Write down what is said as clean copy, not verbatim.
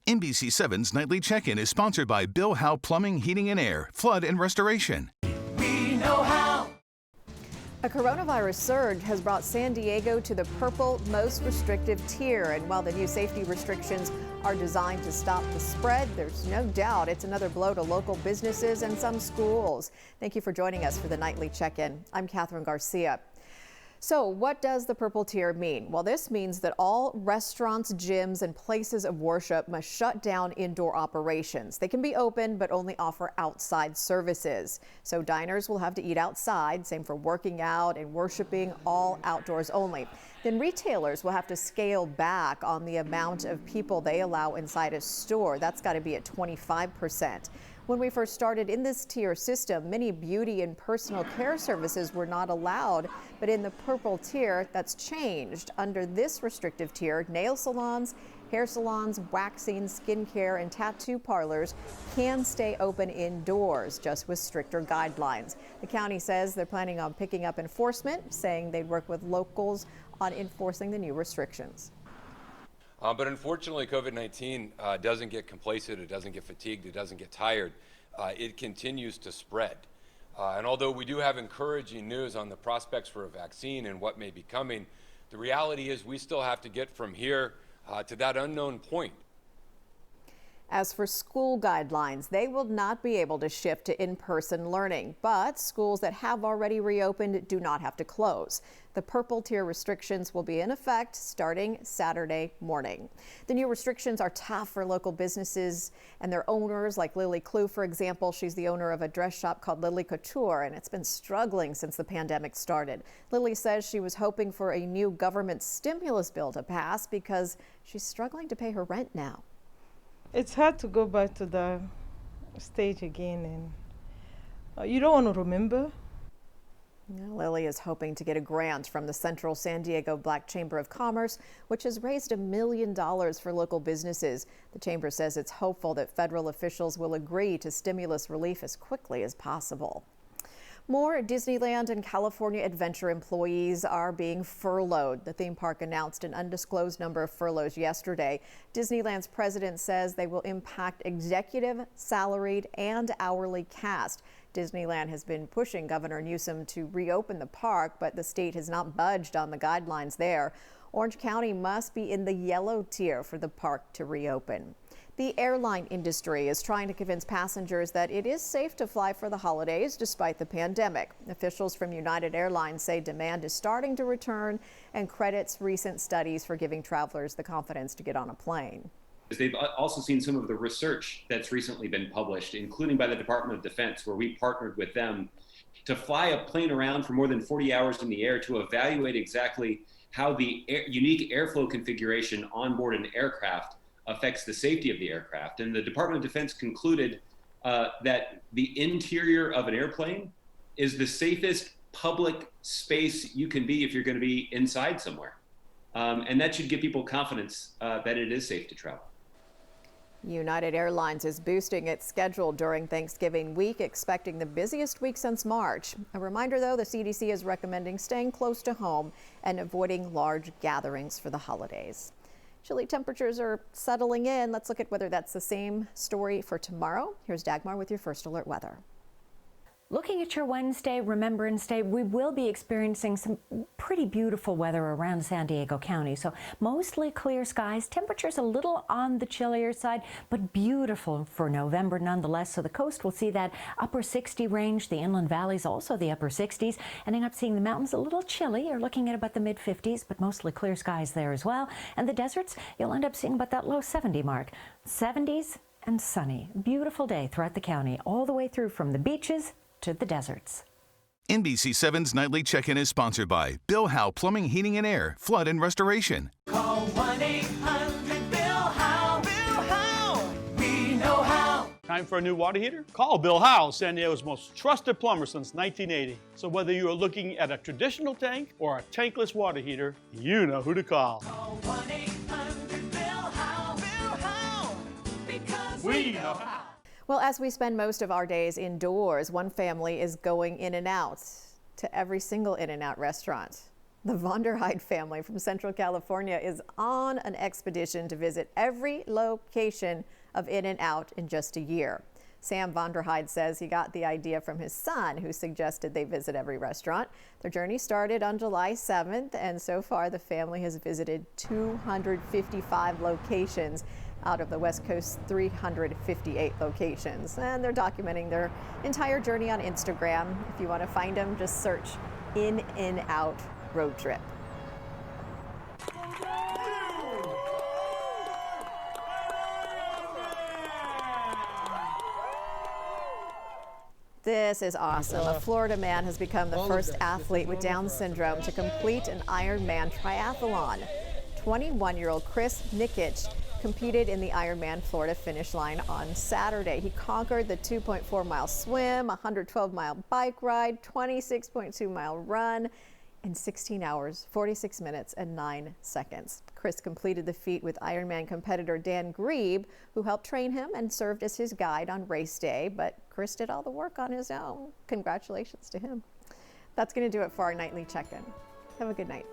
NBC7's Nightly Check-In is sponsored by Bill Howe Plumbing, Heating and Air, Flood and Restoration. We know how. A coronavirus surge has brought San Diego to the purple, most restrictive tier. And while the new safety restrictions are designed to stop the spread, there's no doubt it's another blow to local businesses and some schools. Thank you for joining us for the Nightly Check-In. I'm Catherine Garcia. So what does the purple tier mean? Well, this means that all restaurants, gyms, and places of worship must shut down indoor operations. They can be open, but only offer outside services. So diners will have to eat outside, same for working out and worshiping, all outdoors only. Then retailers will have to scale back on the amount of people they allow inside a store. That's got to be at 25%. When we first started in this tier system, many beauty and personal care services were not allowed, but in the purple tier, that's changed. Under this restrictive tier, nail salons, hair salons, waxing, skincare, and tattoo parlors can stay open indoors, just with stricter guidelines. The county says they're planning on picking up enforcement, saying they'd work with locals on enforcing the new restrictions. But unfortunately, COVID-19 doesn't get complacent, it doesn't get fatigued, it doesn't get tired. It continues to spread. And although we do have encouraging news on the prospects for a vaccine and what may be coming, the reality is we still have to get from here to that unknown point. As for school guidelines, they will not be able to shift to in-person learning, but schools that have already reopened do not have to close. The purple tier restrictions will be in effect starting Saturday morning. The new restrictions are tough for local businesses and their owners, like Lily Clue, for example. She's the owner of a dress shop called Lily Couture, and it's been struggling since the pandemic started. Lily says she was hoping for a new government stimulus bill to pass because she's struggling to pay her rent now. It's hard to go back to the stage again, and you don't want to remember. Lily is hoping to get a grant from the Central San Diego Black Chamber of Commerce, which has raised $1 million for local businesses. The chamber says it's hopeful that federal officials will agree to stimulus relief as quickly as possible. More Disneyland and California Adventure employees are being furloughed. The theme park announced an undisclosed number of furloughs yesterday. Disneyland's president says they will impact executive, salaried, and hourly cast. Disneyland has been pushing Governor Newsom to reopen the park, but the state has not budged on the guidelines there. Orange County must be in the yellow tier for the park to reopen. The airline industry is trying to convince passengers that it is safe to fly for the holidays despite the pandemic. Officials from United Airlines say demand is starting to return and credits recent studies for giving travelers the confidence to get on a plane. They've also seen some of the research that's recently been published, including by the Department of Defense, where we partnered with them to fly a plane around for more than 40 hours in the air to evaluate exactly how the unique airflow configuration on board an aircraft affects the safety of the aircraft. And the Department of Defense concluded that the interior of an airplane is the safest public space you can be if you're going to be inside somewhere. And that should give people confidence that it is safe to travel. United Airlines is boosting its schedule during Thanksgiving week, expecting the busiest week since March. A reminder, though, the CDC is recommending staying close to home and avoiding large gatherings for the holidays. Chilly temperatures are settling in. Let's look at whether that's the same story for tomorrow. Here's Dagmar with your first alert weather. Looking at your Wednesday, Remembrance Day, we will be experiencing some pretty beautiful weather around San Diego County. So mostly clear skies, temperatures a little on the chillier side, but beautiful for November nonetheless. So the coast will see that upper 60 range, the inland valleys also the upper 60s. Ending up seeing the mountains a little chilly. You're looking at about the mid 50s, but mostly clear skies there as well. And the deserts, you'll end up seeing about that low 70 mark. 70s and sunny. Beautiful day throughout the county, all the way through from the beaches to the deserts. NBC7's Nightly Check-In is sponsored by Bill Howe Plumbing, Heating and Air, Flood and Restoration. Call 1-800-BILL-HOWE. Bill Howe. We know how. Time for a new water heater? Call Bill Howe, San Diego's most trusted plumber since 1980. So whether you are looking at a traditional tank or a tankless water heater, you know who to call. Call 1-800-BILL-HOWE. Bill Howe. Because we know how. Well, as we spend most of our days indoors, one family is going in and out to every single In-N-Out restaurant. The von der Heide family from Central California is on an expedition to visit every location of In-N-Out in just a year. Sam von der Heide says he got the idea from his son, who suggested they visit every restaurant. Their journey started on July 7th, and so far the family has visited 255 locations out of the West Coast's 358 locations. And they're documenting their entire journey on Instagram. If you want to find them, just search In-N-Out Road Trip. This is awesome. A Florida man has become the first athlete with Down syndrome to complete an Ironman triathlon. 21-year-old Chris Nikich competed in the Ironman Florida finish line on Saturday. He conquered the 2.4-mile swim, 112-mile bike ride, 26.2-mile run in 16 hours, 46 minutes, and 9 seconds. Chris completed the feat with Ironman competitor Dan Grebe, who helped train him and served as his guide on race day. But Chris did all the work on his own. Congratulations to him. That's going to do it for our nightly check-in. Have a good night.